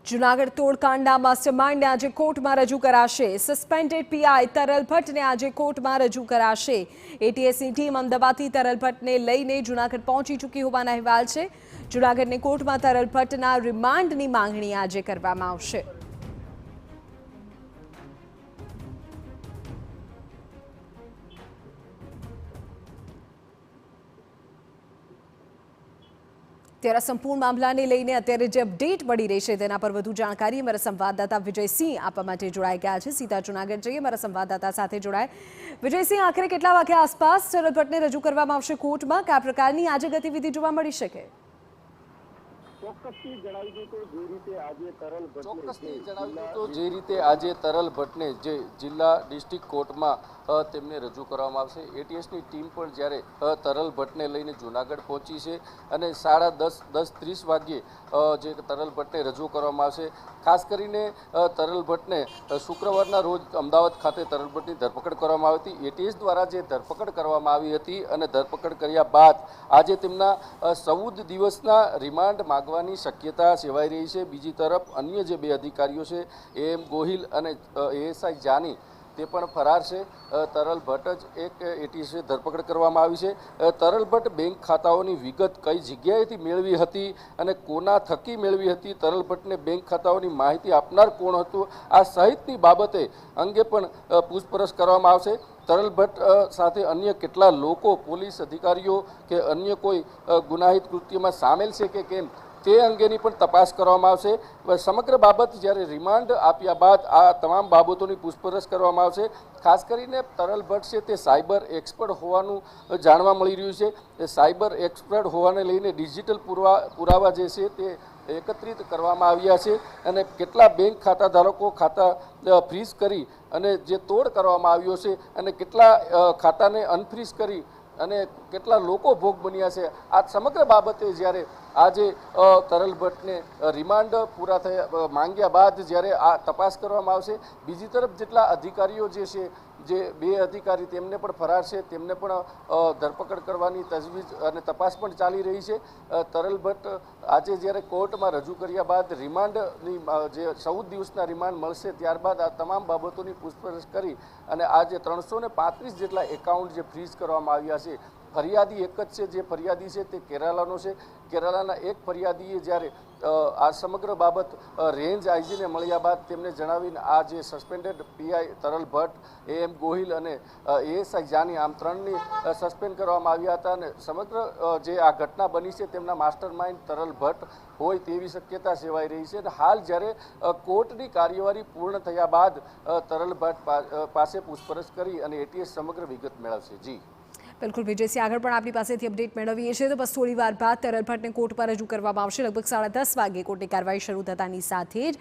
જૂનાગઢ તોડકાંડના માસ્ટરમાઇન્ડને આજે કોર્ટમાં રજૂ કરાશે। સસ્પેન્ડેડ પીઆઈ તરલ ભટ્ટને આજે કોર્ટમાં રજૂ કરાશે। એટીએસની ટીમ અમદાવાદથી તરલ ભટ્ટને લઈને જૂનાગઢ પહોંચી ચૂકી હોવાના અહેવાલ છે। જૂનાગઢની કોર્ટમાં તરલ ભટ્ટના રિમાન્ડની માંગણી આજે કરવામાં આવશે। ત્યારે સંપૂર્ણ મામલાને લઈને અત્યારે જે અપડેટ મળી રહી છે તેના પર વધુ જાણકારી અમારા સંવાદદાતા વિજયસિંહ આપવા માટે જોડાઈ ગયા છે। સીધા જૂનાગઢ જઈએ, અમારા સંવાદદાતા સાથે જોડાય। વિજયસિંહ, આખરે કેટલા વાગ્યા આસપાસ તરલ ભટ્ટને રજૂ કરવામાં આવશે કોર્ટમાં? કયા પ્રકારની આજે ગતિવિધિ જોવા મળી શકે? ચોક્કસથી જણાવી દઉં તો જે રીતે આજે તરલ ભટ્ટને જે જિલ્લા ડિસ્ટ્રિક્ટ કોર્ટમાં તેમને રજૂ કરવામાં આવશે। એટીએસની ટીમ પણ જ્યારે તરલ ભટ્ટને લઈને જૂનાગઢ પહોંચી છે અને 10:30 વાગ્યે જે તરલ ભટ્ટને રજૂ કરવામાં આવશે। ખાસ કરીને તરલ ભટ્ટને શુક્રવારના રોજ અમદાવાદ ખાતે તરલ ભટ્ટની ધરપકડ કરવામાં આવી હતી। એટીએસ દ્વારા જે ધરપકડ કરવામાં આવી હતી અને ધરપકડ કર્યા બાદ આજે તેમના 14 દિવસના રિમાન્ડ માંગવાની શક્યતા સેવાઈ રહી છે। બીજી તરફ અન્ય જે બે અધિકારીઓ છે, એમ ગોહિલ અને એએસઆઈ જાની, તે પણ ફરાર છે। તરલ ભટ્ટ જ એક એટીએસે ધરપકડ કરવામાં આવી છે। તરલ ભટ્ટ બેંક ખાતાઓની વિગત કઈ જગ્યાએથી મેળવી હતી અને કોના થકી મેળવી હતી, તરલ ભટ્ટને બેંક ખાતાઓની માહિતી આપનાર કોણ હતું, આ સહિતની બાબતે અંગે પણ પૂછપરછ કરવામાં આવશે। તરલ ભટ્ટ સાથે અન્ય કેટલા લોકો, પોલીસ અધિકારીઓ કે અન્ય કોઈ ગુનાહિત કૃત્યમાં સામેલ છે કે કેમ, તે અંગેની પણ તપાસ કરવામાં આવશે। સમગ્ર બાબત જ્યારે રિમાન્ડ આપ્યા બાદ આ તમામ બાબતોની પૂછપરછ કરવામાં આવશે। ખાસ કરીને તરલ ભટ્ટ છે તે સાયબર એક્સપર્ટ હોવાનું જાણવા મળી રહ્યું છે। સાયબર એક્સપર્ટ હોવાને લઈને ડિજિટલ પુરાવા જે છે તે એકત્રિત કરવામાં આવ્યા છે અને કેટલા બેંક ખાતા ધારકો ખાતા ફ્રીઝ કરી અને જે તોડ કરવામાં આવ્યો છે અને કેટલા ખાતાને અનફ્રીઝ કરી અને કેટલા લોકો ભોગ બન્યા છે, આ સમગ્ર બાબતે જ્યારે આજે તરલ ભટ્ટને રિમાન્ડ પૂરા થયા માંગ્યા બાદ જ્યારે આ તપાસ કરવામાં આવશે। બીજી તરફ જેટલા અધિકારીઓ જે છે, જે બે અધિકારી તેમને પણ ફરાર છે, તેમને પણ ધરપકડ કરવાની તજવીજ અને તપાસ પણ ચાલી રહી છે। તરલ ભટ્ટ આજે જ્યારે કોર્ટમાં રજૂ કર્યા બાદ રિમાન્ડની જે 14 દિવસના રિમાન્ડ મળશે, ત્યારબાદ આ તમામ બાબતોની પૂછપરછ કરી અને આજે 335 જેટલા એકાઉન્ટ જે ફ્રીઝ કરવામાં આવ્યા છે। ફરિયાદી એક જ છે, જે ફરિયાદી છે તે કેરાલાનો છે। કેરાલાના એક ફરિયાદીએ જ્યારે આ સમગ્ર બાબત રેન્જ આઈજીને મળ્યા બાદ તેમને જણાવીને આ જે સસ્પેન્ડેડ પીઆઈ તરલ ભટ્ટ, એમ ગોહિલ અને એએસઆઈ જાની, આમ ત્રણની સસ્પેન્ડ કરવામાં આવ્યા હતા અને સમગ્ર જે આ ઘટના બની છે તેમના માસ્ટર માઇન્ડ તરલ ભટ્ટ હોય તેવી શક્યતા સેવાઈ રહી છે। અને હાલ જ્યારે કોર્ટની કાર્યવાહી પૂર્ણ થયા બાદ તરલ ભટ્ટ પાસે પૂછપરછ કરી અને એટીએસ સમગ્ર વિગત મેળવશે। જી બિલકુલ વિજયસિંહ, આગળ પણ આપણી પાસેથી અપડેટ મેળવીએ છીએ તો બસ થોડી વાર બાદ તરલ ભટ્ટને કોર્ટ પર રજૂ કરવામાં આવશે। લગભગ 10:30 વાગે કોર્ટની કાર્યવાહી શરૂ થતાની સાથે જ